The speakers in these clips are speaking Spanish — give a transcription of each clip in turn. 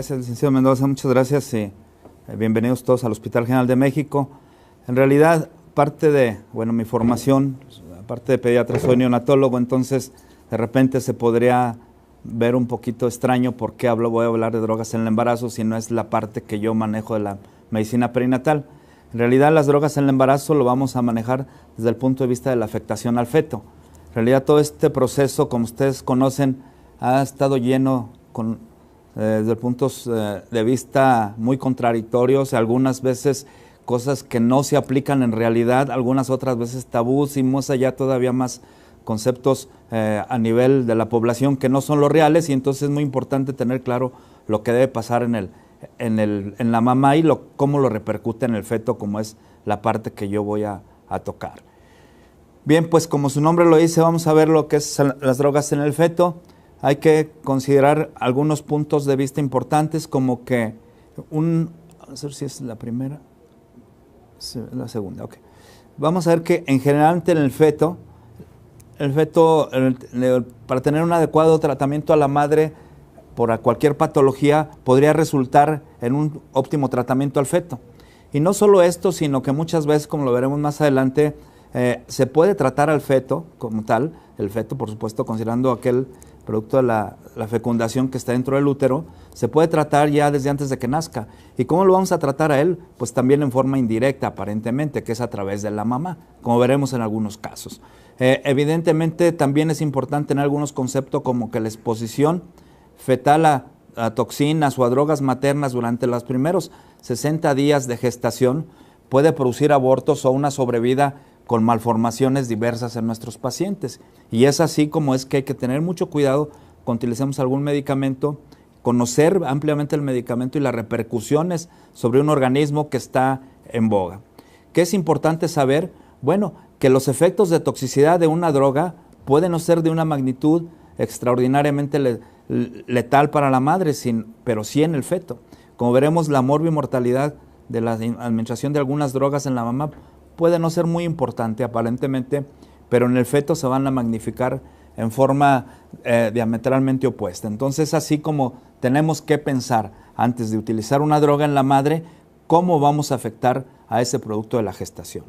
Gracias, licenciado Mendoza, muchas gracias y bienvenidos todos al Hospital General de México. En realidad, parte de, mi formación, aparte de pediatra, soy neonatólogo, entonces de repente se podría ver un poquito extraño por qué voy a hablar de drogas en el embarazo si no es la parte que yo manejo de la medicina perinatal. En realidad, las drogas en el embarazo lo vamos a manejar desde el punto de vista de la afectación al feto. En realidad, todo este proceso, como ustedes conocen, ha estado lleno desde puntos de vista muy contradictorios, algunas veces cosas que no se aplican en realidad, algunas otras veces tabús y más allá todavía más conceptos a nivel de la población que no son los reales, y entonces es muy importante tener claro lo que debe pasar en la mamá y cómo lo repercute en el feto, como es la parte que yo voy a tocar. Bien, pues como su nombre lo dice, vamos a ver lo que es las drogas en el feto. Hay que considerar algunos puntos de vista importantes, como que vamos a ver si es la primera, la segunda, ok. Vamos a ver que en general en el feto, para tener un adecuado tratamiento a la madre por cualquier patología, podría resultar en un óptimo tratamiento al feto. Y no solo esto, sino que muchas veces, como lo veremos más adelante, se puede tratar al feto como tal, el feto, por supuesto, considerando aquel producto de la fecundación que está dentro del útero, se puede tratar ya desde antes de que nazca. ¿Y cómo lo vamos a tratar a él? Pues también en forma indirecta, aparentemente, que es a través de la mamá, como veremos en algunos casos. Evidentemente, también es importante en algunos conceptos como que la exposición fetal a toxinas o a drogas maternas durante los primeros 60 días de gestación puede producir abortos o una sobrevida con malformaciones diversas en nuestros pacientes. Y es así como es que hay que tener mucho cuidado cuando utilicemos algún medicamento, conocer ampliamente el medicamento y las repercusiones sobre un organismo que está en boga. ¿Qué es importante saber? Bueno, que los efectos de toxicidad de una droga pueden no ser de una magnitud extraordinariamente letal para la madre, pero sí en el feto. Como veremos, la morbimortalidad de la administración de algunas drogas en la mamá puede no ser muy importante aparentemente, pero en el feto se van a magnificar en forma diametralmente opuesta. Entonces, así como tenemos que pensar antes de utilizar una droga en la madre, cómo vamos a afectar a ese producto de la gestación.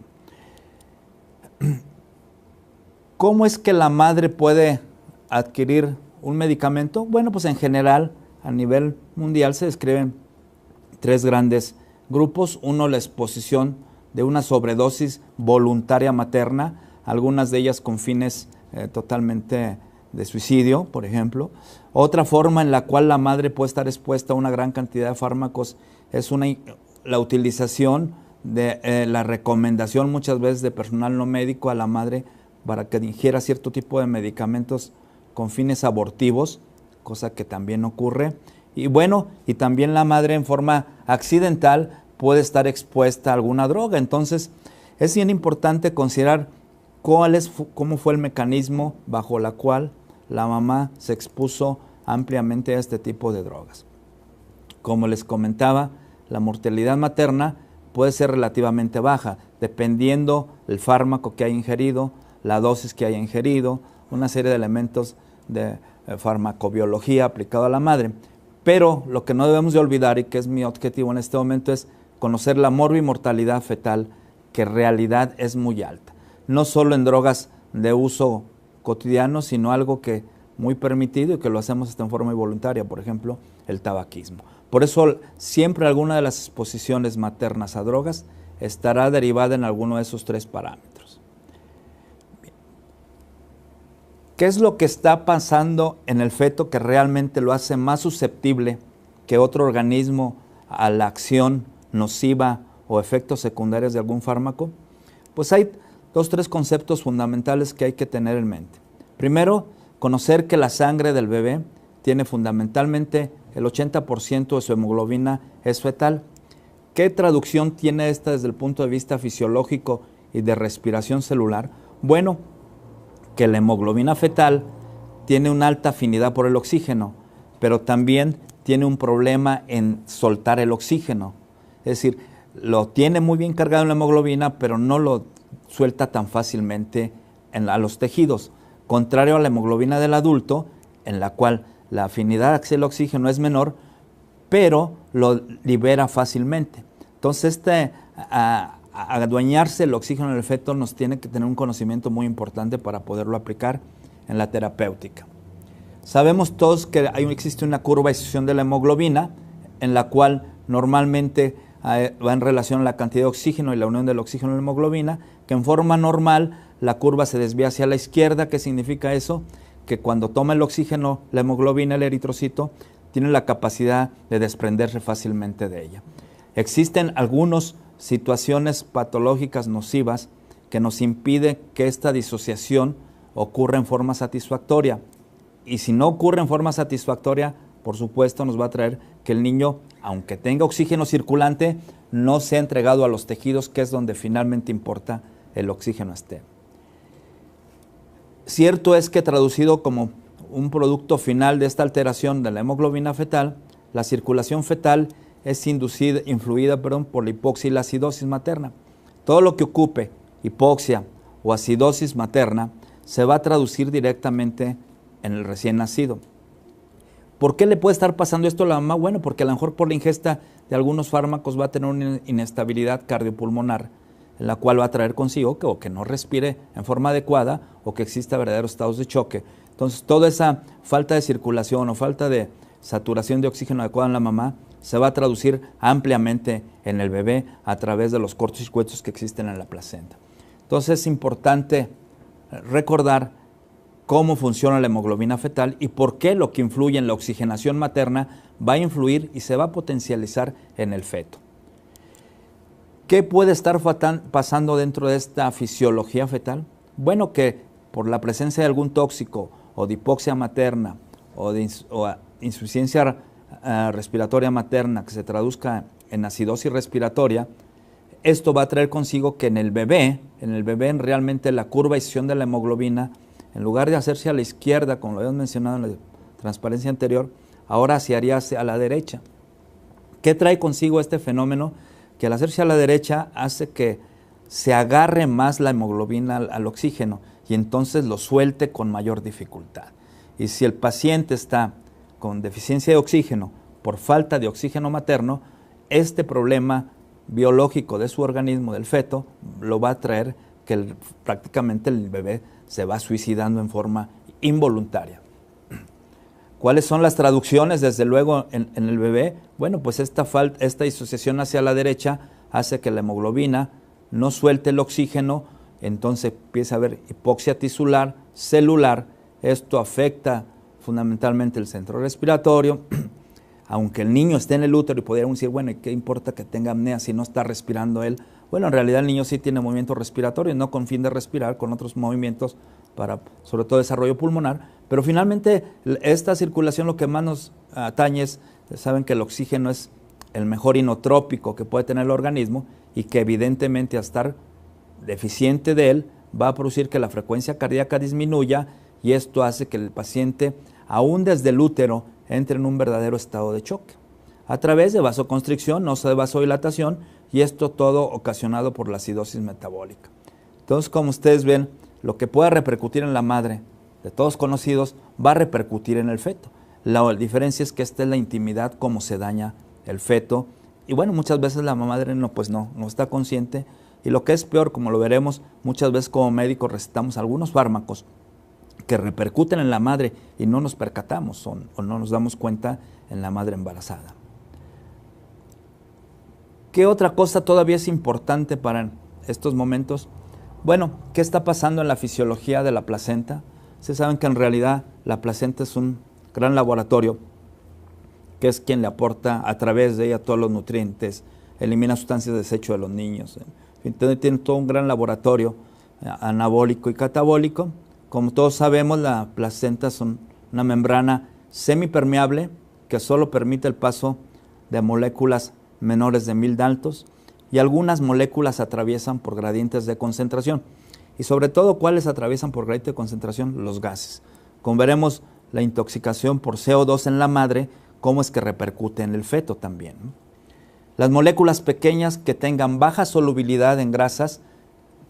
¿Cómo es que la madre puede adquirir un medicamento? Bueno, pues en general, a nivel mundial se describen tres grandes grupos. Uno, la exposición de una sobredosis voluntaria materna, algunas de ellas con fines totalmente de suicidio, por ejemplo. Otra forma en la cual la madre puede estar expuesta a una gran cantidad de fármacos es la utilización de la recomendación muchas veces de personal no médico a la madre para que ingiera cierto tipo de medicamentos con fines abortivos, cosa que también ocurre. Y bueno, y también la madre en forma accidental puede estar expuesta a alguna droga. Entonces, es bien importante considerar cómo fue el mecanismo bajo la cual la mamá se expuso ampliamente a este tipo de drogas. Como les comentaba, la mortalidad materna puede ser relativamente baja, dependiendo del fármaco que haya ingerido, la dosis que haya ingerido, una serie de elementos de farmacobiología aplicado a la madre. Pero lo que no debemos de olvidar, y que es mi objetivo en este momento, es conocer la morbimortalidad fetal, que en realidad es muy alta. No solo en drogas de uso cotidiano, sino algo que muy permitido y que lo hacemos hasta en forma involuntaria, por ejemplo, el tabaquismo. Por eso siempre alguna de las exposiciones maternas a drogas estará derivada en alguno de esos tres parámetros. Bien. ¿Qué es lo que está pasando en el feto que realmente lo hace más susceptible que otro organismo a la acción nociva o efectos secundarios de algún fármaco? Pues hay dos, tres conceptos fundamentales que hay que tener en mente. Primero, conocer que la sangre del bebé tiene fundamentalmente el 80% de su hemoglobina es fetal. ¿Qué traducción tiene esta desde el punto de vista fisiológico y de respiración celular? Bueno, que la hemoglobina fetal tiene una alta afinidad por el oxígeno, pero también tiene un problema en soltar el oxígeno. Es decir, lo tiene muy bien cargado en la hemoglobina, pero no lo suelta tan fácilmente a los tejidos. Contrario a la hemoglobina del adulto, en la cual la afinidad hacia el oxígeno es menor, pero lo libera fácilmente. Entonces, adueñarse el oxígeno en el feto nos tiene que tener un conocimiento muy importante para poderlo aplicar en la terapéutica. Sabemos todos que existe una curva de distribución de la hemoglobina, en la cual normalmente va en relación a la cantidad de oxígeno y la unión del oxígeno en la hemoglobina, que en forma normal la curva se desvía hacia la izquierda. ¿Qué significa eso? Que cuando toma el oxígeno, la hemoglobina, el eritrocito, tiene la capacidad de desprenderse fácilmente de ella. Existen algunas situaciones patológicas nocivas que nos impiden que esta disociación ocurra en forma satisfactoria. Y si no ocurre en forma satisfactoria, por supuesto nos va a traer que el niño, aunque tenga oxígeno circulante, no sea entregado a los tejidos, que es donde finalmente importa el oxígeno esté. Cierto es que traducido como un producto final de esta alteración de la hemoglobina fetal, la circulación fetal es influida por la hipoxia y la acidosis materna. Todo lo que ocupe hipoxia o acidosis materna se va a traducir directamente en el recién nacido. ¿Por qué le puede estar pasando esto a la mamá? Bueno, porque a lo mejor por la ingesta de algunos fármacos va a tener una inestabilidad cardiopulmonar, en la cual va a traer consigo o que no respire en forma adecuada o que exista verdaderos estados de choque. Entonces, toda esa falta de circulación o falta de saturación de oxígeno adecuada en la mamá se va a traducir ampliamente en el bebé a través de los cortocircuitos que existen en la placenta. Entonces, es importante recordar cómo funciona la hemoglobina fetal y por qué lo que influye en la oxigenación materna va a influir y se va a potencializar en el feto. ¿Qué puede estar pasando dentro de esta fisiología fetal? Bueno, que por la presencia de algún tóxico o de hipoxia materna o de insuficiencia respiratoria materna que se traduzca en acidosis respiratoria, esto va a traer consigo que en el bebé realmente la curva de distribución de la hemoglobina, en lugar de hacerse a la izquierda, como lo habíamos mencionado en la transparencia anterior, ahora se haría hacia la derecha. ¿Qué trae consigo este fenómeno? Que al hacerse a la derecha hace que se agarre más la hemoglobina al oxígeno y entonces lo suelte con mayor dificultad. Y si el paciente está con deficiencia de oxígeno por falta de oxígeno materno, este problema biológico de su organismo, del feto, lo va a traer que prácticamente el bebé se va suicidando en forma involuntaria. ¿Cuáles son las traducciones, desde luego, en el bebé? Bueno, pues esta disociación hacia la derecha hace que la hemoglobina no suelte el oxígeno, entonces empieza a haber hipoxia tisular, celular. Esto afecta fundamentalmente el centro respiratorio. Aunque el niño esté en el útero y podríamos decir, bueno, ¿qué importa que tenga apnea si no está respirando él? Bueno, en realidad el niño sí tiene movimiento respiratorio, no con fin de respirar, con otros movimientos para, sobre todo, desarrollo pulmonar. Pero finalmente, esta circulación lo que más nos atañe es, saben que el oxígeno es el mejor inotrópico que puede tener el organismo y que evidentemente al estar deficiente de él va a producir que la frecuencia cardíaca disminuya y esto hace que el paciente, aún desde el útero, entre en un verdadero estado de choque a través de vasoconstricción, no de vasodilatación, y esto todo ocasionado por la acidosis metabólica. Entonces, como ustedes ven, lo que puede repercutir en la madre, de todos conocidos, va a repercutir en el feto. La diferencia es que esta es la intimidad, cómo se daña el feto, y bueno, muchas veces la madre no está consciente, y lo que es peor, como lo veremos, muchas veces como médicos recetamos algunos fármacos que repercuten en la madre y no nos percatamos o no nos damos cuenta en la madre embarazada. ¿Qué otra cosa todavía es importante para estos momentos? Bueno, ¿qué está pasando en la fisiología de la placenta? Ustedes saben que en realidad la placenta es un gran laboratorio que es quien le aporta a través de ella todos los nutrientes, elimina sustancias de desecho de los niños. Entonces tiene todo un gran laboratorio anabólico y catabólico. Como todos sabemos, la placenta es una membrana semipermeable que solo permite el paso de moléculas menores de 1000 Daltons y algunas moléculas atraviesan por gradientes de concentración. Y sobre todo, ¿cuáles atraviesan por gradiente de concentración? Los gases. Como veremos, la intoxicación por CO2 en la madre, cómo es que repercute en el feto también. Las moléculas pequeñas que tengan baja solubilidad en grasas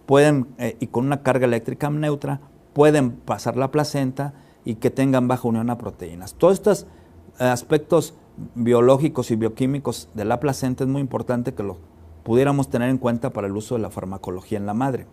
pueden, y con una carga eléctrica neutra, pueden pasar la placenta y que tengan baja unión a proteínas. Todos estos aspectos biológicos y bioquímicos de la placenta es muy importante que lo pudiéramos tener en cuenta para el uso de la farmacología en la madre.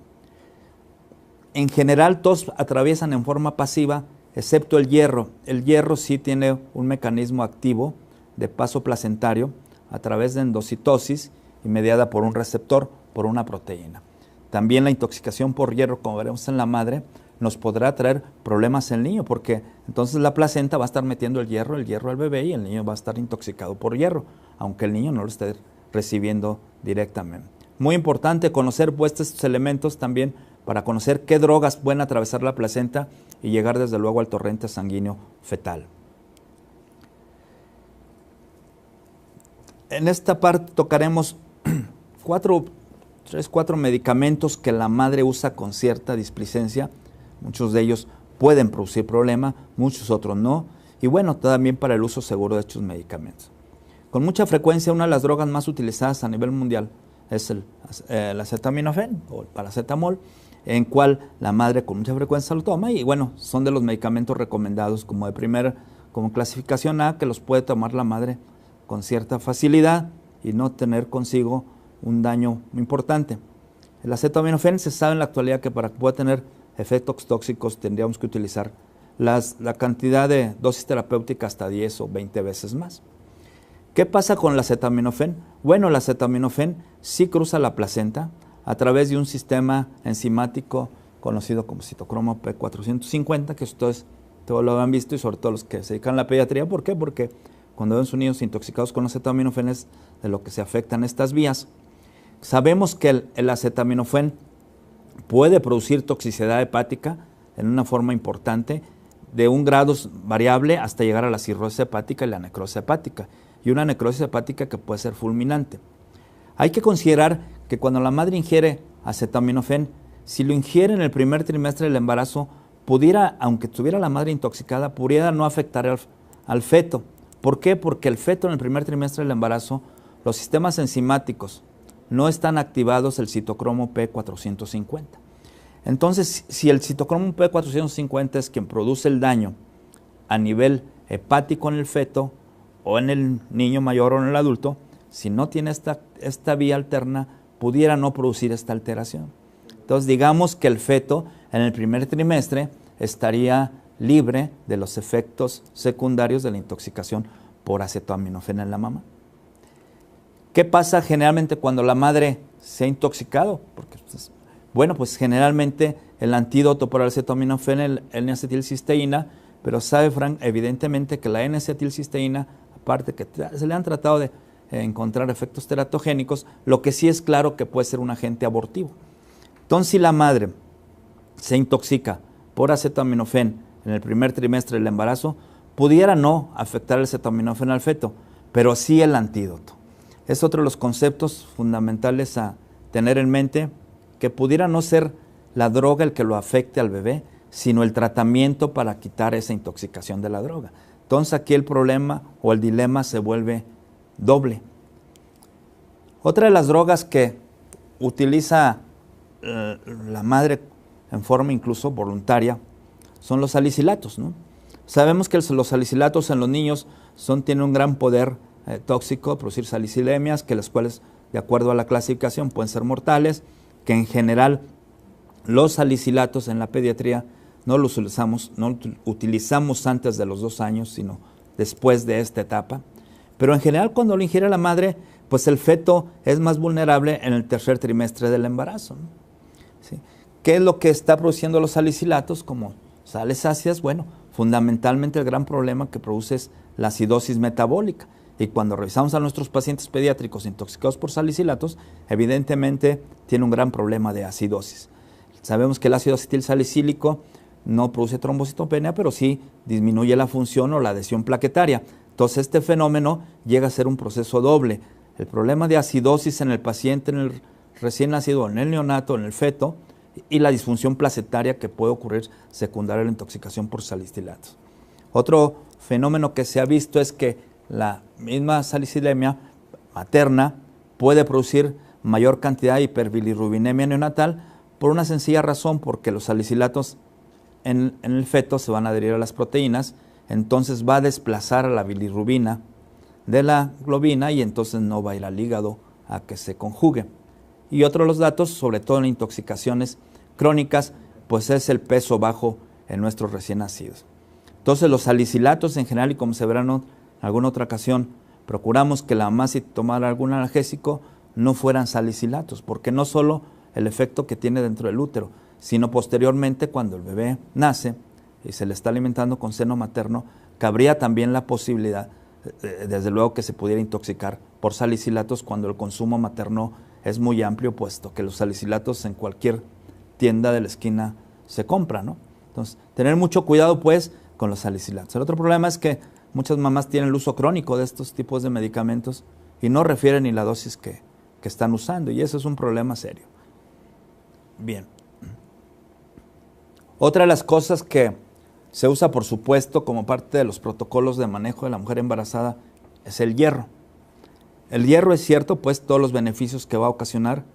En general todos atraviesan en forma pasiva, excepto el hierro. El hierro sí tiene un mecanismo activo de paso placentario a través de endocitosis y mediada por un receptor, por una proteína. También la intoxicación por hierro, como veremos en la madre, nos podrá traer problemas en el niño, porque entonces la placenta va a estar metiendo el hierro al bebé y el niño va a estar intoxicado por hierro, aunque el niño no lo esté recibiendo directamente. Muy importante conocer pues estos elementos también para conocer qué drogas pueden atravesar la placenta y llegar desde luego al torrente sanguíneo fetal. En esta parte tocaremos cuatro medicamentos que la madre usa con cierta displicencia. Muchos de ellos pueden producir problema, muchos otros no. Y bueno, también para el uso seguro de estos medicamentos. Con mucha frecuencia, una de las drogas más utilizadas a nivel mundial es el acetaminofén o el paracetamol, en cual la madre con mucha frecuencia lo toma y bueno, son de los medicamentos recomendados como como clasificación A, que los puede tomar la madre con cierta facilidad y no tener consigo un daño muy importante. El acetaminofén se sabe en la actualidad que para que pueda tener efectos tóxicos tendríamos que utilizar la cantidad de dosis terapéutica hasta 10 o 20 veces más. ¿Qué pasa con el acetaminofén? Bueno, el acetaminofén sí cruza la placenta a través de un sistema enzimático conocido como citocromo P450, que ustedes todos lo han visto y sobre todo los que se dedican a la pediatría. ¿Por qué? Porque cuando ven sus niños intoxicados con acetaminofén es de lo que se afectan estas vías. Sabemos que el acetaminofén puede producir toxicidad hepática en una forma importante, de un grado variable hasta llegar a la cirrosis hepática y la necrosis hepática, y una necrosis hepática que puede ser fulminante. Hay que considerar que cuando la madre ingiere acetaminofén, si lo ingiere en el primer trimestre del embarazo, pudiera, aunque estuviera la madre intoxicada, pudiera no afectar al feto. ¿Por qué? Porque el feto en el primer trimestre del embarazo, los sistemas enzimáticos no están activados el citocromo P450. Entonces, si el citocromo P450 es quien produce el daño a nivel hepático en el feto o en el niño mayor o en el adulto, si no tiene esta vía alterna, pudiera no producir esta alteración. Entonces, digamos que el feto en el primer trimestre estaría libre de los efectos secundarios de la intoxicación por acetaminofén en la mamá. ¿Qué pasa generalmente cuando la madre se ha intoxicado? Porque, bueno, pues generalmente el antídoto para el acetaminofén es la N-acetilcisteína, pero sabe Frank evidentemente que la N-acetilcisteína, aparte que se le han tratado de encontrar efectos teratogénicos, lo que sí es claro que puede ser un agente abortivo. Entonces, si la madre se intoxica por acetaminofén en el primer trimestre del embarazo, pudiera no afectar el acetaminofén al feto, pero sí el antídoto. Es otro de los conceptos fundamentales a tener en mente, que pudiera no ser la droga el que lo afecte al bebé, sino el tratamiento para quitar esa intoxicación de la droga. Entonces aquí el problema o el dilema se vuelve doble. Otra de las drogas que utiliza la madre en forma incluso voluntaria son los salicilatos, ¿no? Sabemos que los salicilatos en los niños tienen un gran poder tóxico, producir salicilemias, que las cuales, de acuerdo a la clasificación, pueden ser mortales, que en general los salicilatos en la pediatría no utilizamos antes de los 2 años, sino después de esta etapa. Pero en general cuando lo ingiere la madre, pues el feto es más vulnerable en el tercer trimestre del embarazo, ¿no? ¿Sí? ¿Qué es lo que está produciendo los salicilatos como sales ácidas? Bueno, fundamentalmente el gran problema que produce es la acidosis metabólica. Y cuando revisamos a nuestros pacientes pediátricos intoxicados por salicilatos, evidentemente tiene un gran problema de acidosis. Sabemos que el ácido acetilsalicílico no produce trombocitopenia, pero sí disminuye la función o la adhesión plaquetaria. Entonces este fenómeno llega a ser un proceso doble. El problema de acidosis en el paciente, en el recién nacido, en el neonato, en el feto, y la disfunción placentaria que puede ocurrir secundaria a la intoxicación por salicilatos. Otro fenómeno que se ha visto es que la misma salicilemia materna puede producir mayor cantidad de hiperbilirrubinemia neonatal por una sencilla razón, porque los salicilatos en el feto se van a adherir a las proteínas, entonces va a desplazar a la bilirrubina de la globina y entonces no va a ir al hígado a que se conjugue. Y otro de los datos, sobre todo en intoxicaciones crónicas, pues es el peso bajo en nuestros recién nacidos. Entonces los salicilatos en general, y como se verán en alguna otra ocasión, procuramos que la mamá, si tomara algún analgésico, no fueran salicilatos, porque no solo el efecto que tiene dentro del útero, sino posteriormente cuando el bebé nace y se le está alimentando con seno materno, cabría también la posibilidad, desde luego, que se pudiera intoxicar por salicilatos cuando el consumo materno es muy amplio, puesto que los salicilatos en cualquier tienda de la esquina se compran, ¿no? Entonces, tener mucho cuidado pues con los salicilatos. El otro problema es que muchas mamás tienen el uso crónico de estos tipos de medicamentos y no refieren ni la dosis que están usando, y eso es un problema serio. Bien. Otra de las cosas que se usa, por supuesto, como parte de los protocolos de manejo de la mujer embarazada es el hierro. El hierro, es cierto, pues todos los beneficios que va a ocasionar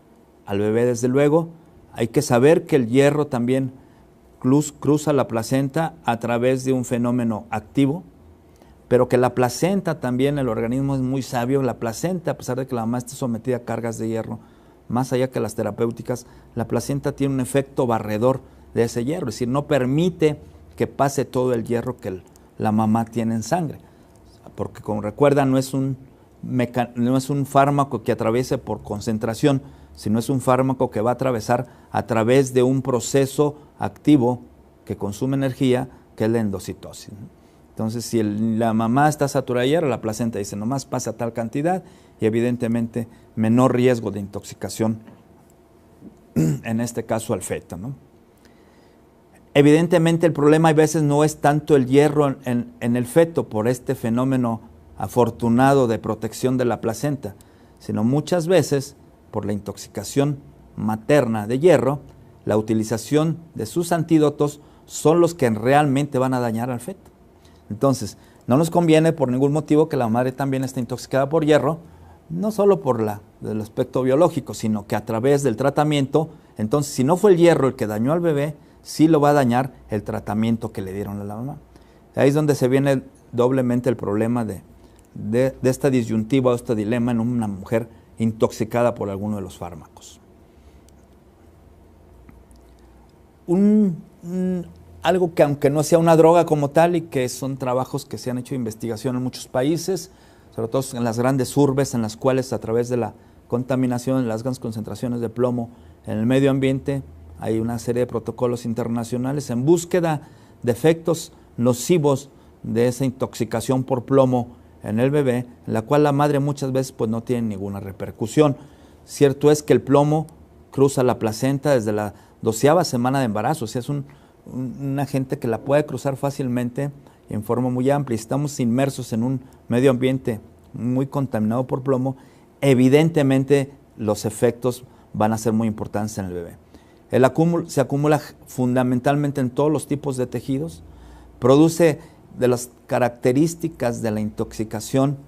al bebé, desde luego. Hay que saber que el hierro también cruza la placenta a través de un fenómeno activo, pero que la placenta también, el organismo es muy sabio. La placenta, a pesar de que la mamá esté sometida a cargas de hierro, más allá que las terapéuticas, la placenta tiene un efecto barredor de ese hierro, es decir, no permite que pase todo el hierro que la mamá tiene en sangre, porque como recuerdan, no es un fármaco que atraviese por concentración, sino es un fármaco que va a atravesar a través de un proceso activo que consume energía, que es la endocitosis. Entonces, si la mamá está saturada de hierro, la placenta dice, nomás pasa tal cantidad, y evidentemente menor riesgo de intoxicación, en este caso al feto, ¿no? Evidentemente el problema a veces no es tanto el hierro en el feto por este fenómeno afortunado de protección de la placenta, sino muchas veces por la intoxicación materna de hierro, la utilización de sus antídotos son los que realmente van a dañar al feto. Entonces, no nos conviene por ningún motivo que la madre también esté intoxicada por hierro, no solo por el aspecto biológico, sino que a través del tratamiento, entonces si no fue el hierro el que dañó al bebé, sí lo va a dañar el tratamiento que le dieron a la mamá. Ahí es donde se viene doblemente el problema de esta disyuntiva o este dilema en una mujer intoxicada por alguno de los fármacos. Algo que, aunque no sea una droga como tal, y que son trabajos que se han hecho investigación en muchos países, sobre todo en las grandes urbes, en las cuales a través de la contaminación, de las grandes concentraciones de plomo en el medio ambiente, hay una serie de protocolos internacionales en búsqueda de efectos nocivos de esa intoxicación por plomo en el bebé, en la cual la madre muchas veces pues no tiene ninguna repercusión. Cierto es que el plomo cruza la placenta desde la 12ª semana de embarazo, o sea, es un agente que la puede cruzar fácilmente en forma muy amplia. Estamos inmersos en un medio ambiente muy contaminado por plomo, evidentemente los efectos van a ser muy importantes en el bebé. Se acumula fundamentalmente en todos los tipos de tejidos, produce de las características de la intoxicación,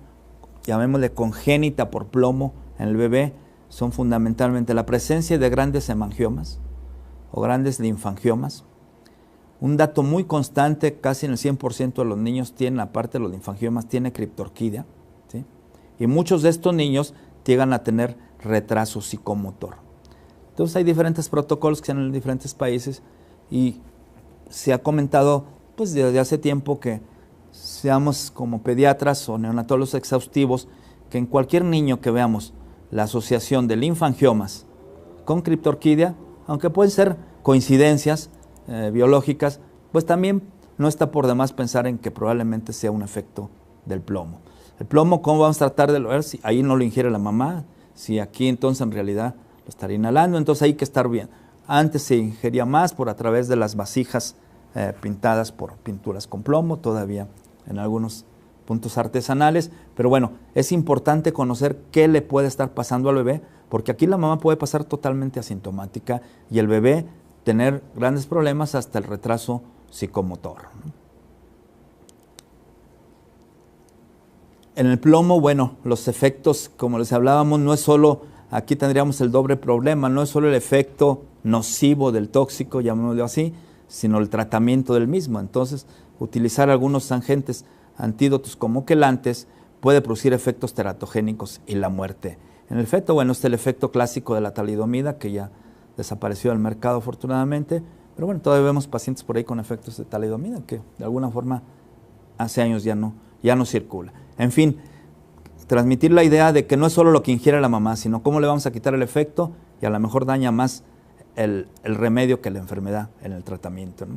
llamémosle congénita por plomo en el bebé, son fundamentalmente la presencia de grandes hemangiomas o grandes linfangiomas. Un dato muy constante, casi en el 100% de los niños tienen, aparte de los linfangiomas, tiene criptorquidia, ¿sí? Y muchos de estos niños llegan a tener retraso psicomotor. Entonces hay diferentes protocolos que se dan en diferentes países y se ha comentado pues desde hace tiempo que seamos como pediatras o neonatólogos exhaustivos, que en cualquier niño que veamos la asociación de linfangiomas con criptorquidia, aunque pueden ser coincidencias biológicas, pues también no está por demás pensar en que probablemente sea un efecto del plomo. El plomo, ¿cómo vamos a tratar de ver? Si ahí no lo ingiere la mamá, si aquí entonces en realidad lo estaría inhalando, entonces hay que estar bien. Antes se ingería más por a través de las vasijas pintadas por pinturas con plomo, todavía en algunos puntos artesanales, pero bueno, es importante conocer qué le puede estar pasando al bebé, porque aquí la mamá puede pasar totalmente asintomática y el bebé tener grandes problemas hasta el retraso psicomotor, ¿no? En el plomo, bueno, los efectos, como les hablábamos, no es solo, aquí tendríamos el doble problema, no es solo el efecto nocivo del tóxico, llamémoslo así, sino el tratamiento del mismo. Entonces, utilizar algunos agentes antídotos como quelantes puede producir efectos teratogénicos y la muerte. En el feto, bueno, este es el efecto clásico de la talidomida, que ya desapareció del mercado afortunadamente, pero bueno, todavía vemos pacientes por ahí con efectos de talidomida, que de alguna forma hace años ya no circula. En fin, transmitir la idea de que no es solo lo que ingiere la mamá, sino cómo le vamos a quitar el efecto, y a lo mejor daña más el remedio que la enfermedad en el tratamiento, ¿no?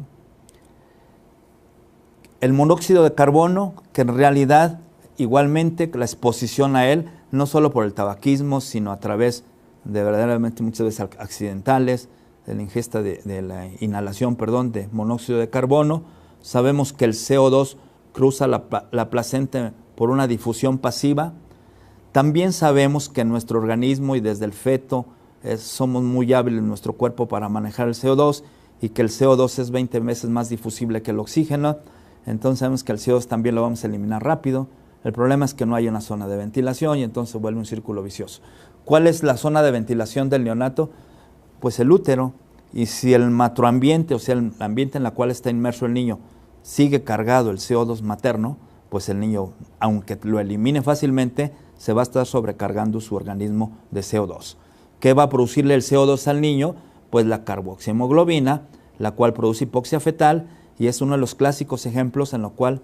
El monóxido de carbono, que en realidad igualmente la exposición a él, no solo por el tabaquismo, sino a través de verdaderamente muchas veces accidentales, de la ingesta de la inhalación, de monóxido de carbono. Sabemos que el CO2 cruza la placenta por una difusión pasiva. También sabemos que nuestro organismo y desde el feto somos muy hábiles en nuestro cuerpo para manejar el CO2 y que el CO2 es 20 veces más difusible que el oxígeno. Entonces sabemos que el CO2 también lo vamos a eliminar rápido. El problema es que no hay una zona de ventilación y entonces se vuelve un círculo vicioso. ¿Cuál es la zona de ventilación del neonato? Pues el útero. Y si el matroambiente, o sea, el ambiente en el cual está inmerso el niño, sigue cargado el CO2 materno, pues el niño, aunque lo elimine fácilmente, se va a estar sobrecargando su organismo de CO2. ¿Qué va a producirle el CO2 al niño? Pues la carboxihemoglobina, la cual produce hipoxia fetal, y es uno de los clásicos ejemplos en lo cual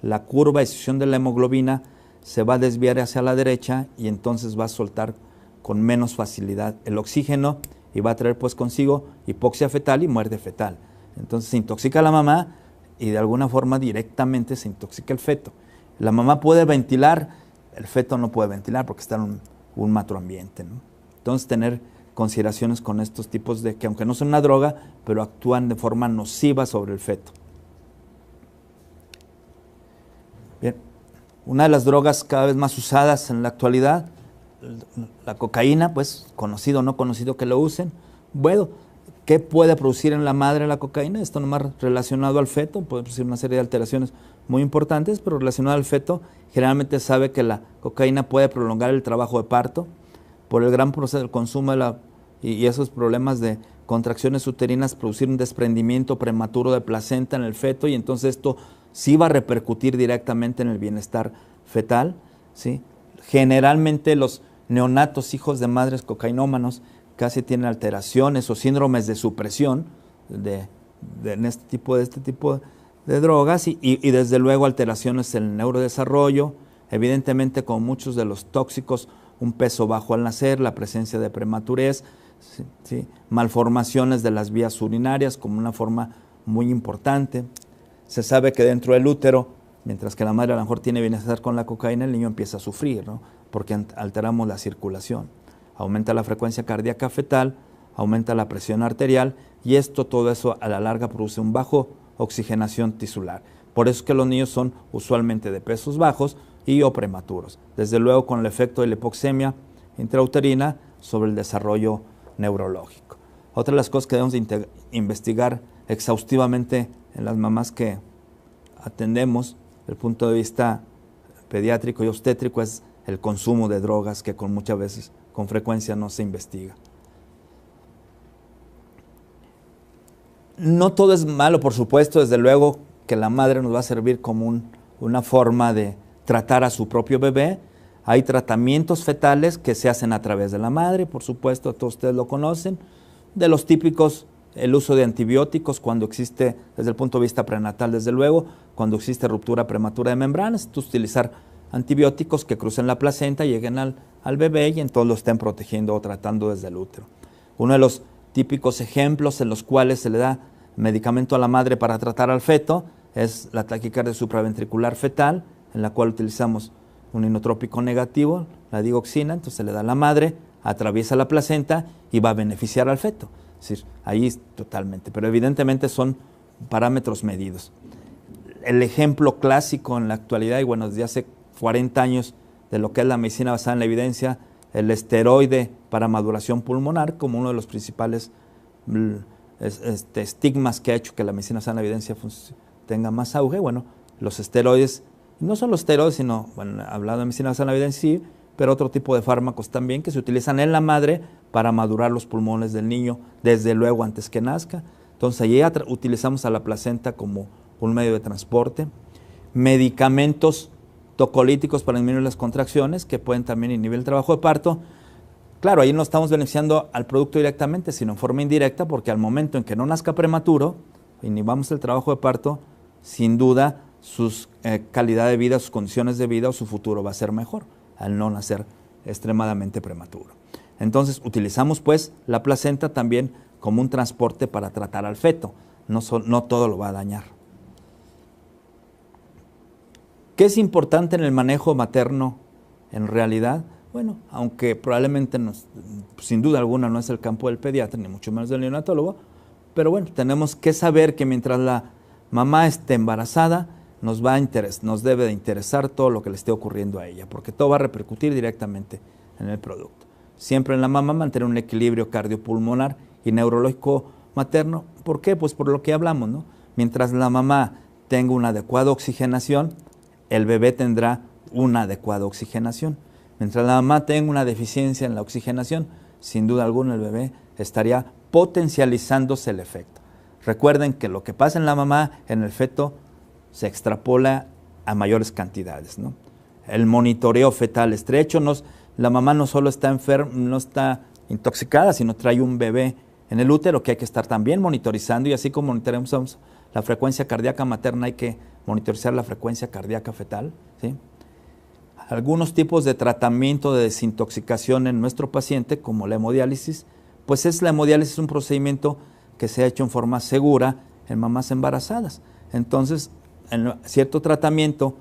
la curva de distribución de la hemoglobina se va a desviar hacia la derecha y entonces va a soltar con menos facilidad el oxígeno y va a traer pues consigo hipoxia fetal y muerte fetal. Entonces se intoxica la mamá y de alguna forma directamente se intoxica el feto. La mamá puede ventilar, el feto no puede ventilar porque está en un matroambiente, ¿no? Entonces tener consideraciones con estos tipos de que aunque no son una droga, pero actúan de forma nociva sobre el feto. Bien, una de las drogas cada vez más usadas en la actualidad, la cocaína, pues conocido o no conocido que lo usen. Bueno, ¿qué puede producir en la madre la cocaína? Esto nomás relacionado al feto, puede producir una serie de alteraciones muy importantes, pero relacionado al feto, generalmente sabe que la cocaína puede prolongar el trabajo de parto por el gran proceso del consumo y esos problemas de contracciones uterinas, producir un desprendimiento prematuro de placenta en el feto, y entonces esto sí va a repercutir directamente en el bienestar fetal, ¿sí? Generalmente los neonatos, hijos de madres cocainómanos, casi tienen alteraciones o síndromes de supresión en este tipo de drogas y desde luego alteraciones en el neurodesarrollo, evidentemente como muchos de los tóxicos, un peso bajo al nacer, la presencia de prematurez, ¿sí? Malformaciones de las vías urinarias como una forma muy importante. Se sabe que dentro del útero, mientras que la madre a lo mejor tiene bienestar con la cocaína, el niño empieza a sufrir, ¿no? Porque alteramos la circulación. Aumenta la frecuencia cardíaca fetal, aumenta la presión arterial y todo eso a la larga produce un bajo oxigenación tisular. Por eso es que los niños son usualmente de pesos bajos y o prematuros. Desde luego con el efecto de la hipoxemia intrauterina sobre el desarrollo neurológico. Otra de las cosas que debemos investigar exhaustivamente en las mamás que atendemos desde el punto de vista pediátrico y obstétrico es el consumo de drogas que con frecuencia no se investiga. No todo es malo, por supuesto, desde luego que la madre nos va a servir como una forma de tratar a su propio bebé. Hay tratamientos fetales que se hacen a través de la madre, por supuesto, todos ustedes lo conocen. De los típicos, el uso de antibióticos cuando existe, desde el punto de vista prenatal, desde luego, cuando existe ruptura prematura de membranas, entonces utilizar antibióticos que crucen la placenta, lleguen al bebé y entonces lo estén protegiendo o tratando desde el útero. Uno de los típicos ejemplos en los cuales se le da medicamento a la madre para tratar al feto es la taquicardia supraventricular fetal, en la cual utilizamos un inotrópico negativo, la digoxina, entonces se le da a la madre, atraviesa la placenta y va a beneficiar al feto. Es decir, ahí totalmente, pero evidentemente son parámetros medidos. El ejemplo clásico en la actualidad, y bueno, desde hace 40 años, de lo que es la medicina basada en la evidencia, el esteroide para maduración pulmonar, como uno de los principales estigmas que ha hecho que la medicina basada en la evidencia tenga más auge. Bueno, los esteroides, no solo esteroides, sino, bueno, hablando de medicina basada en la evidencia, sí, pero otro tipo de fármacos también que se utilizan en la madre para madurar los pulmones del niño, desde luego antes que nazca. Entonces, allí utilizamos a la placenta como un medio de transporte. Medicamentos tocolíticos para disminuir las contracciones, que pueden también inhibir el trabajo de parto. Claro, ahí no estamos beneficiando al producto directamente, sino en forma indirecta, porque al momento en que no nazca prematuro, inhibamos el trabajo de parto, sin duda su calidad de vida, sus condiciones de vida o su futuro va a ser mejor, al no nacer extremadamente prematuro. Entonces, utilizamos pues la placenta también como un transporte para tratar al feto, no todo lo va a dañar. ¿Qué es importante en el manejo materno en realidad? Bueno, aunque probablemente sin duda alguna no es el campo del pediatra, ni mucho menos del neonatólogo, pero bueno, tenemos que saber que mientras la mamá esté embarazada, nos debe de interesar todo lo que le esté ocurriendo a ella, porque todo va a repercutir directamente en el producto. Siempre en la mamá mantener un equilibrio cardiopulmonar y neurológico materno. ¿Por qué? Pues por lo que hablamos, ¿no? Mientras la mamá tenga una adecuada oxigenación, el bebé tendrá una adecuada oxigenación. Mientras la mamá tenga una deficiencia en la oxigenación, sin duda alguna el bebé estaría potencializándose el efecto. Recuerden que lo que pasa en la mamá, en el feto, se extrapola a mayores cantidades, ¿no? El monitoreo fetal estrecho, la mamá no solo está enferma, no está intoxicada, sino trae un bebé en el útero que hay que estar también monitorizando, y así como monitoreamos la frecuencia cardíaca materna, hay que monitorizar la frecuencia cardíaca fetal, ¿sí? Algunos tipos de tratamiento de desintoxicación en nuestro paciente, como la hemodiálisis, pues la hemodiálisis es un procedimiento que se ha hecho en forma segura en mamás embarazadas. Entonces, en cierto tratamiento,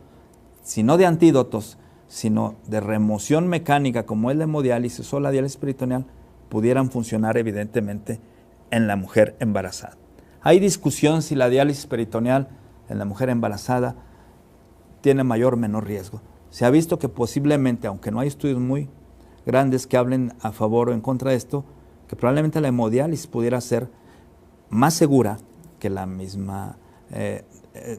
si no de antídotos, sino de remoción mecánica, como es la hemodiálisis o la diálisis peritoneal, pudieran funcionar evidentemente en la mujer embarazada. Hay discusión si la diálisis peritoneal en la mujer embarazada tiene mayor o menor riesgo. Se ha visto que posiblemente, aunque no hay estudios muy grandes que hablen a favor o en contra de esto, que probablemente la hemodiálisis pudiera ser más segura que la misma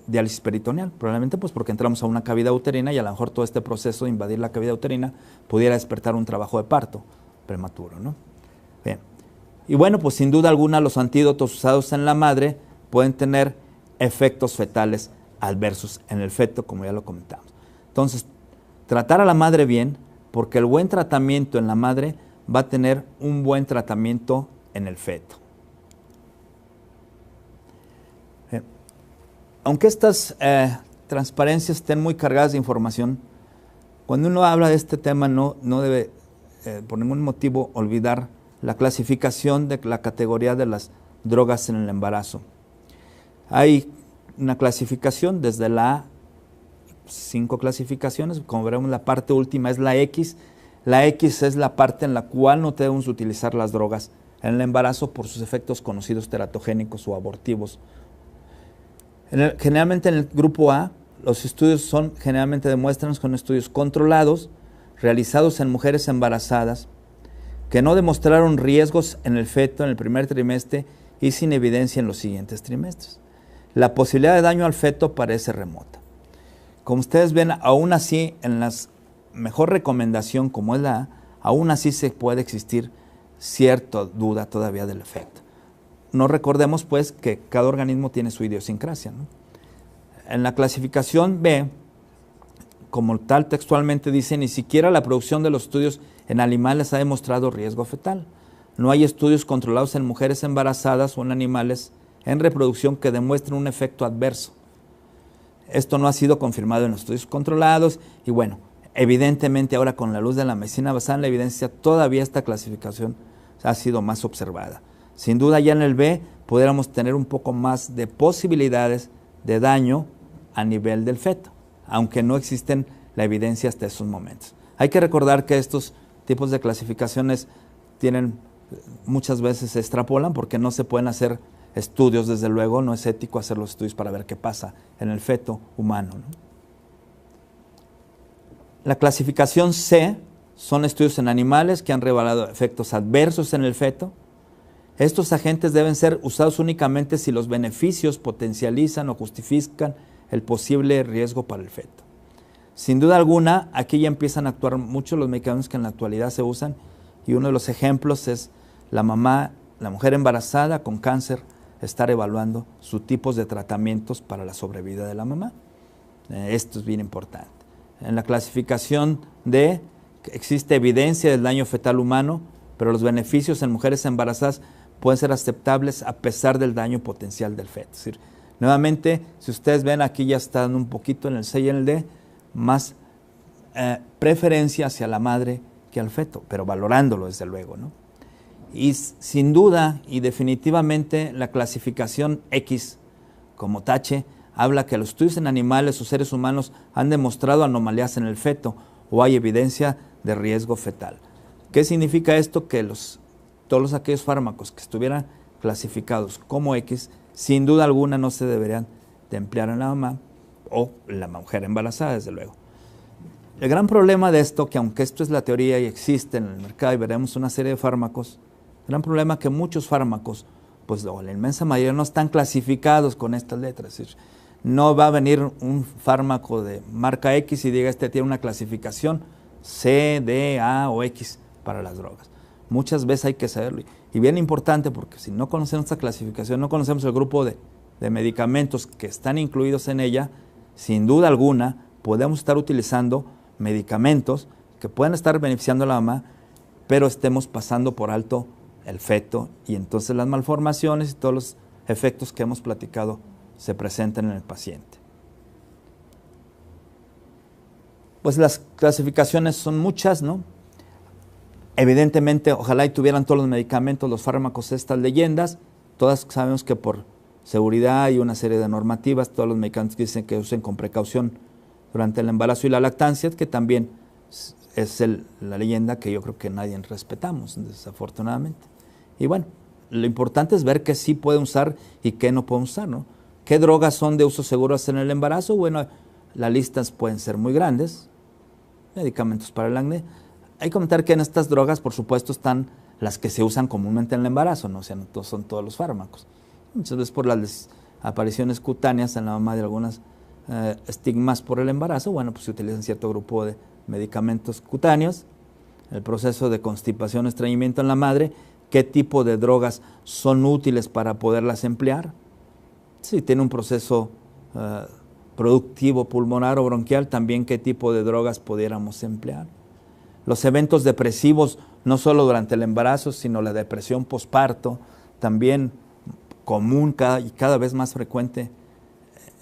diálisis peritoneal, probablemente pues porque entramos a una cavidad uterina y a lo mejor todo este proceso de invadir la cavidad uterina pudiera despertar un trabajo de parto prematuro, ¿no? Bien. Y bueno, pues sin duda alguna los antídotos usados en la madre pueden tener efectos fetales adversos en el feto, como ya lo comentamos. Entonces, tratar a la madre bien, porque el buen tratamiento en la madre va a tener un buen tratamiento en el feto. Aunque estas transparencias estén muy cargadas de información, cuando uno habla de este tema no debe por ningún motivo olvidar la clasificación de la categoría de las drogas en el embarazo. Hay una clasificación desde la A, 5 clasificaciones, como veremos la parte última es la X. La X es la parte en la cual no debemos utilizar las drogas en el embarazo por sus efectos conocidos teratogénicos o abortivos. Generalmente en el grupo A, los estudios generalmente demuestran con estudios controlados, realizados en mujeres embarazadas, que no demostraron riesgos en el feto en el primer trimestre y sin evidencia en los siguientes trimestres. La posibilidad de daño al feto parece remota. Como ustedes ven, aún así, en la mejor recomendación como es la A, aún así se puede existir cierta duda todavía del efecto. No recordemos pues que cada organismo tiene su idiosincrasia, ¿no? En la clasificación B, como tal textualmente dice, ni siquiera la producción de los estudios en animales ha demostrado riesgo fetal. No hay estudios controlados en mujeres embarazadas o en animales en reproducción que demuestren un efecto adverso. Esto no ha sido confirmado en los estudios controlados y bueno, evidentemente ahora con la luz de la medicina basada en la evidencia, todavía esta clasificación ha sido más observada. Sin duda ya en el B pudiéramos tener un poco más de posibilidades de daño a nivel del feto, aunque no existen la evidencia hasta esos momentos. Hay que recordar que estos tipos de clasificaciones muchas veces se extrapolan porque no se pueden hacer estudios, desde luego, no es ético hacer los estudios para ver qué pasa en el feto humano, ¿no? La clasificación C son estudios en animales que han revelado efectos adversos en el feto. Estos agentes deben ser usados únicamente si los beneficios potencializan o justifican el posible riesgo para el feto. Sin duda alguna, aquí ya empiezan a actuar muchos los medicamentos que en la actualidad se usan y uno de los ejemplos es la mujer embarazada con cáncer, estar evaluando sus tipos de tratamientos para la sobrevida de la mamá. Esto es bien importante. en la clasificación D, existe evidencia del daño fetal humano, pero los beneficios en mujeres embarazadas pueden ser aceptables a pesar del daño potencial del feto. Es decir, nuevamente, si ustedes ven aquí ya está dando un poquito en el C y en el D, más preferencia hacia la madre que al feto, pero valorándolo desde luego, ¿no? Y sin duda y definitivamente la clasificación X como tache habla que los estudios en animales o seres humanos han demostrado anomalías en el feto o hay evidencia de riesgo fetal. ¿Qué significa esto? Que todos aquellos fármacos que estuvieran clasificados como X, sin duda alguna no se deberían de emplear en la mamá o la mujer embarazada, desde luego. El gran problema de esto, que aunque esto es la teoría y existe en el mercado y veremos una serie de fármacos, el gran problema es que muchos fármacos, pues o la inmensa mayoría no están clasificados con estas letras. Es decir, no va a venir un fármaco de marca X y diga este tiene una clasificación C, D, A o X para las drogas. Muchas veces hay que saberlo. Y bien importante, porque si no conocemos esta clasificación, no conocemos el grupo de medicamentos que están incluidos en ella, sin duda alguna podemos estar utilizando medicamentos que pueden estar beneficiando a la mamá, pero estemos pasando por alto el feto y entonces las malformaciones y todos los efectos que hemos platicado se presentan en el paciente. Pues las clasificaciones son muchas, ¿no? Evidentemente, ojalá y tuvieran todos los medicamentos, los fármacos, estas leyendas. Todas sabemos que por seguridad y una serie de normativas, todos los medicamentos que dicen que usen con precaución durante el embarazo y la lactancia, que también es la leyenda que yo creo que nadie respetamos, desafortunadamente. Y bueno, lo importante es ver qué sí puede usar y qué no puede usar, ¿no? ¿Qué drogas son de uso seguro en el embarazo? Bueno, las listas pueden ser muy grandes. Medicamentos para el acné. Hay que comentar que en estas drogas, por supuesto, están las que se usan comúnmente en el embarazo, ¿no? O sea, no son todos los fármacos. Muchas veces por las apariciones cutáneas en la mamá de algunas estigmas por el embarazo, bueno, pues se utilizan cierto grupo de medicamentos cutáneos, el proceso de constipación, estreñimiento en la madre, qué tipo de drogas son útiles para poderlas emplear, si tiene un proceso productivo pulmonar o bronquial, también qué tipo de drogas pudiéramos emplear. Los eventos depresivos, no solo durante el embarazo, sino la depresión posparto, también común y cada vez más frecuente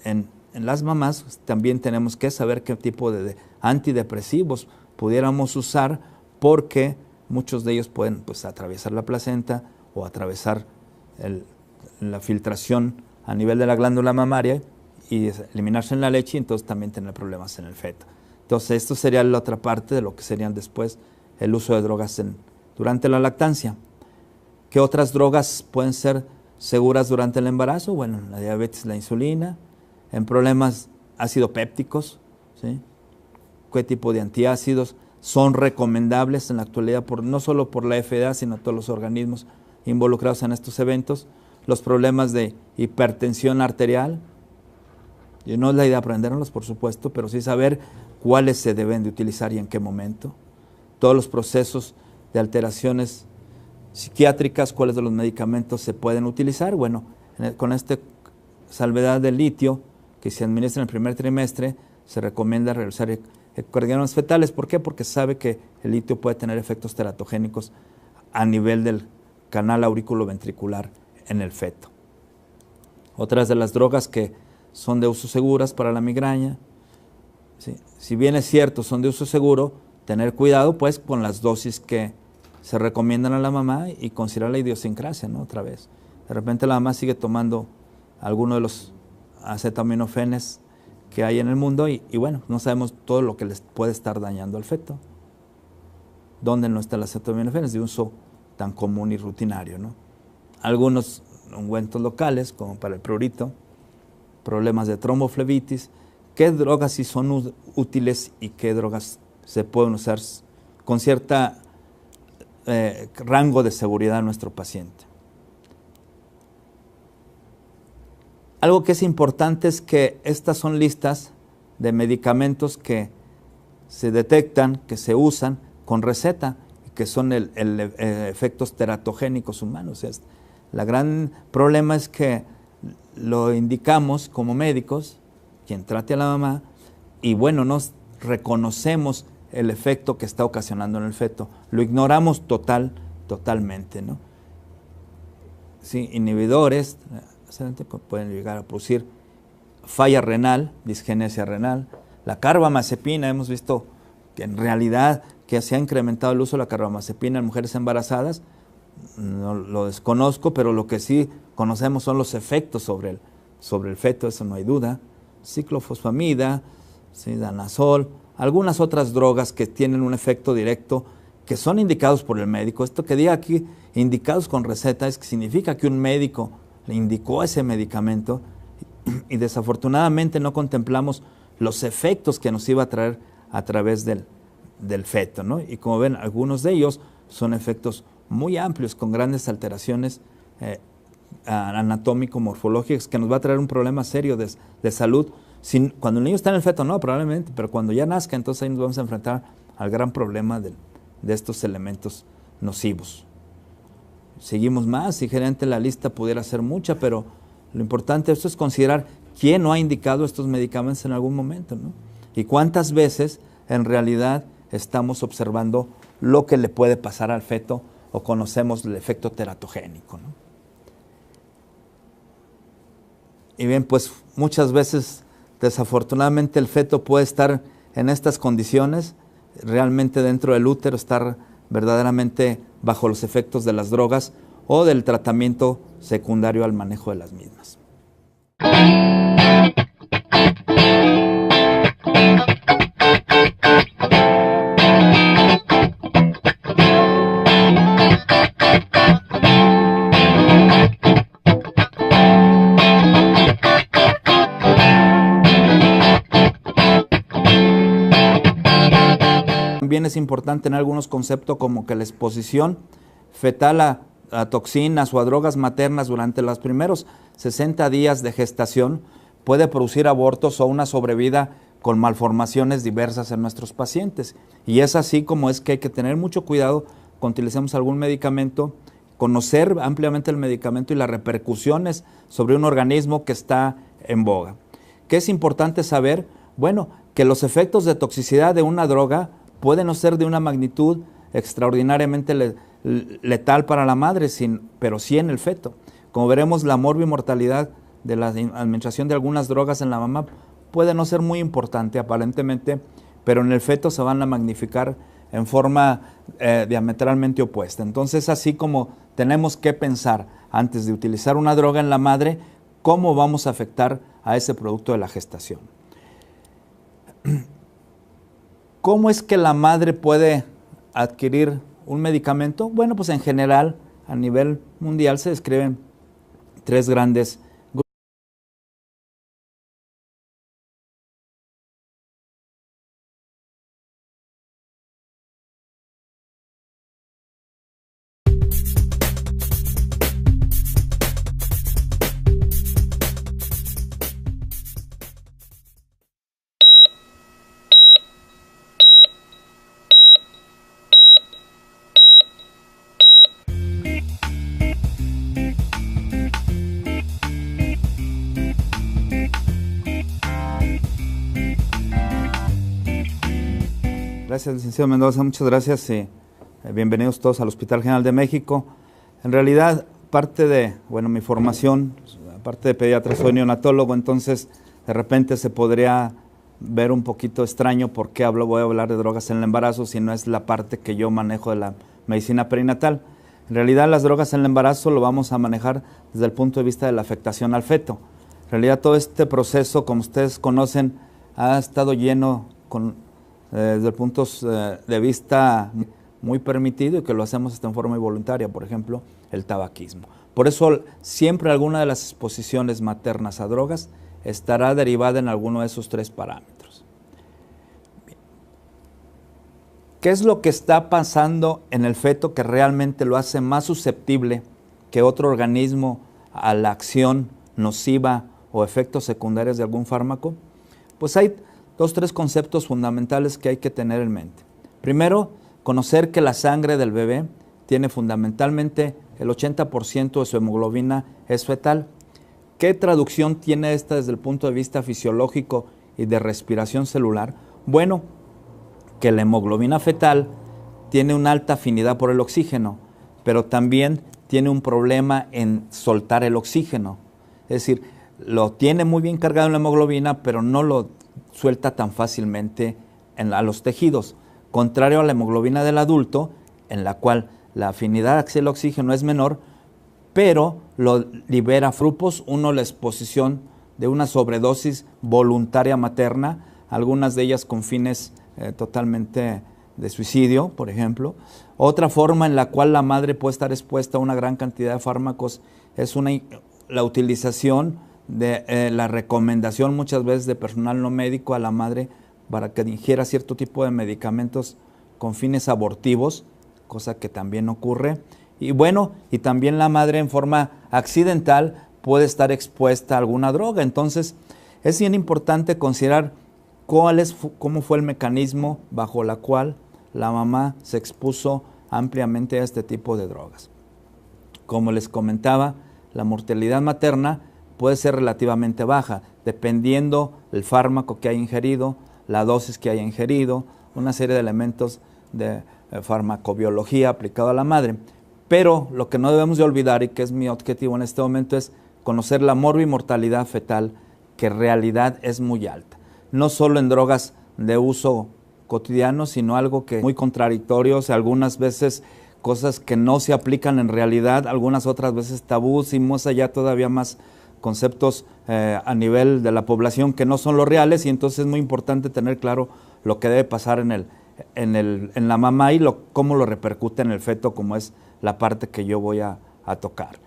en las mamás. También tenemos que saber qué tipo de antidepresivos pudiéramos usar, porque muchos de ellos pueden pues, atravesar la placenta o atravesar la filtración a nivel de la glándula mamaria y eliminarse en la leche, y entonces también tener problemas en el feto. Entonces esto sería la otra parte de lo que serían después el uso de drogas durante la lactancia. ¿Qué otras drogas pueden ser seguras durante el embarazo? Bueno, la diabetes, la insulina, en problemas ácido pépticos, ¿sí? ¿Qué tipo de antiácidos son recomendables en la actualidad, no solo por la FDA, sino todos los organismos involucrados en estos eventos? Los problemas de hipertensión arterial, y no es la idea aprenderlos, por supuesto, pero sí saber cuáles se deben de utilizar y en qué momento. Todos los procesos de alteraciones psiquiátricas, cuáles de los medicamentos se pueden utilizar. Bueno, con esta salvedad del litio, que se administra en el primer trimestre, se recomienda realizar ecocardiogramas fetales. ¿Por qué? Porque sabe que el litio puede tener efectos teratogénicos a nivel del canal aurículo-ventricular en el feto. Otras de las drogas que son de uso seguras para la migraña, ¿sí? Si bien es cierto, son de uso seguro, tener cuidado pues con las dosis que se recomiendan a la mamá y considerar la idiosincrasia, ¿no? Otra vez. De repente la mamá sigue tomando alguno de los acetaminofenes que hay en el mundo y bueno, no sabemos todo lo que les puede estar dañando al feto. ¿Dónde no está el acetaminofén? De uso tan común y rutinario, ¿no? Algunos ungüentos locales, como para el prurito, problemas de tromboflebitis. ¿Qué drogas sí son útiles y qué drogas se pueden usar con cierta rango de seguridad a nuestro paciente? Algo que es importante es que estas son listas de medicamentos que se detectan, que se usan con receta, y que son efectos teratogénicos humanos. La gran problema es que lo indicamos como médicos, quien trate a la mamá, y bueno, reconocemos el efecto que está ocasionando en el feto. Lo ignoramos totalmente, ¿no? Sí, inhibidores pueden llegar a producir falla renal, disgenesia renal. La carbamazepina, hemos visto que en realidad que se ha incrementado el uso de la carbamazepina en mujeres embarazadas. No lo desconozco, pero lo que sí conocemos son los efectos sobre el feto, eso no hay duda. Ciclofosfamida, ¿sí? Danazol, algunas otras drogas que tienen un efecto directo, que son indicados por el médico. Esto que diga aquí, indicados con receta, es que significa que un médico le indicó ese medicamento y desafortunadamente no contemplamos los efectos que nos iba a traer a través del feto, ¿no? Y como ven, algunos de ellos son efectos muy amplios, con grandes alteraciones anatómico-morfológicas, que nos va a traer un problema serio de salud. Cuando el niño está en el feto, no, probablemente, pero cuando ya nazca, entonces ahí nos vamos a enfrentar al gran problema de estos elementos nocivos. Seguimos más, y generalmente la lista pudiera ser mucha, pero lo importante de esto es considerar quién no ha indicado estos medicamentos en algún momento, ¿no? Y cuántas veces en realidad estamos observando lo que le puede pasar al feto o conocemos el efecto teratogénico, ¿no? Y bien, pues muchas veces desafortunadamente el feto puede estar en estas condiciones, realmente dentro del útero, estar verdaderamente bajo los efectos de las drogas o del tratamiento secundario al manejo de las mismas. También es importante tener algunos conceptos como que la exposición fetal a toxinas o a drogas maternas durante los primeros 60 días de gestación puede producir abortos o una sobrevida con malformaciones diversas en nuestros pacientes. Y es así como es que hay que tener mucho cuidado cuando utilicemos algún medicamento, conocer ampliamente el medicamento y las repercusiones sobre un organismo que está en boga. ¿Qué es importante saber? Bueno, que los efectos de toxicidad de una droga pueden no ser de una magnitud extraordinariamente letal para la madre, pero sí en el feto. Como veremos, la morbimortalidad de la administración de algunas drogas en la mamá puede no ser muy importante aparentemente, pero en el feto se van a magnificar en forma diametralmente opuesta. Entonces, así como tenemos que pensar antes de utilizar una droga en la madre, cómo vamos a afectar a ese producto de la gestación. ¿Cómo es que la madre puede adquirir un medicamento? Bueno, pues en general, a nivel mundial se describen tres grandes grupos. Gracias, licenciado Mendoza, muchas gracias y bienvenidos todos al Hospital General de México. En realidad, parte de, mi formación, aparte de pediatra, soy neonatólogo, entonces de repente se podría ver un poquito extraño por qué voy a hablar de drogas en el embarazo si no es la parte que yo manejo de la medicina perinatal. En realidad, las drogas en el embarazo lo vamos a manejar desde el punto de vista de la afectación al feto. En realidad, todo este proceso, como ustedes conocen, ha estado lleno desde el punto de vista muy permitido y que lo hacemos hasta en forma involuntaria, por ejemplo, el tabaquismo. Por eso siempre alguna de las exposiciones maternas a drogas estará derivada en alguno de esos tres parámetros. Bien. ¿Qué es lo que está pasando en el feto que realmente lo hace más susceptible que otro organismo a la acción nociva o efectos secundarios de algún fármaco? Pues hay tres conceptos fundamentales que hay que tener en mente. Primero, conocer que la sangre del bebé tiene fundamentalmente el 80% de su hemoglobina es fetal. ¿Qué traducción tiene esta desde el punto de vista fisiológico y de respiración celular? Bueno, que la hemoglobina fetal tiene una alta afinidad por el oxígeno, pero también tiene un problema en soltar el oxígeno. Es decir, lo tiene muy bien cargado en la hemoglobina, pero no lo suelta tan fácilmente a los tejidos. Contrario a la hemoglobina del adulto, en la cual la afinidad hacia el oxígeno es menor, pero lo libera grupos. Uno, la exposición de una sobredosis voluntaria materna, algunas de ellas con fines totalmente de suicidio, por ejemplo. Otra forma en la cual la madre puede estar expuesta a una gran cantidad de fármacos es la utilización de la recomendación muchas veces de personal no médico a la madre para que ingiera cierto tipo de medicamentos con fines abortivos, cosa que también ocurre. Y bueno, y también la madre en forma accidental puede estar expuesta a alguna droga. Entonces, es bien importante considerar cómo fue el mecanismo bajo la cual la mamá se expuso ampliamente a este tipo de drogas. Como les comentaba, la mortalidad materna puede ser relativamente baja, dependiendo del fármaco que haya ingerido, la dosis que haya ingerido, una serie de elementos de farmacobiología aplicado a la madre. Pero lo que no debemos de olvidar, y que es mi objetivo en este momento, es conocer la morbimortalidad fetal, que en realidad es muy alta. No solo en drogas de uso cotidiano, sino algo que es muy contradictorio, o sea, algunas veces cosas que no se aplican en realidad, algunas otras veces tabús y más allá todavía más conceptos a nivel de la población que no son los reales, y entonces es muy importante tener claro lo que debe pasar en la mamá y cómo lo repercute en el feto, como es la parte que yo voy a tocar.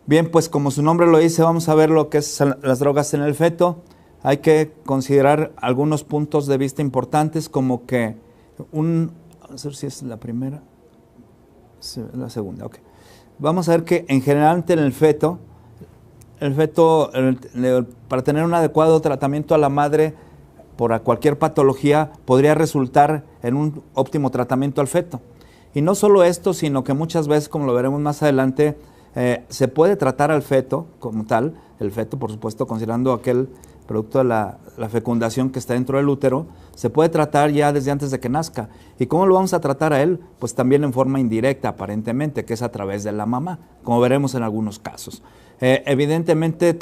Bien, pues como su nombre lo dice, vamos a ver lo que es las drogas en el feto. Hay que considerar algunos puntos de vista importantes, como que vamos a ver si es la primera, sí, la segunda, ok. Vamos a ver que en general en el feto, para tener un adecuado tratamiento a la madre por cualquier patología, podría resultar en un óptimo tratamiento al feto. Y no solo esto, sino que muchas veces, como lo veremos más adelante, se puede tratar al feto como tal, el feto, por supuesto, considerando aquel producto de la fecundación que está dentro del útero, se puede tratar ya desde antes de que nazca. ¿Y cómo lo vamos a tratar a él? Pues también en forma indirecta, aparentemente, que es a través de la mamá, como veremos en algunos casos. Evidentemente,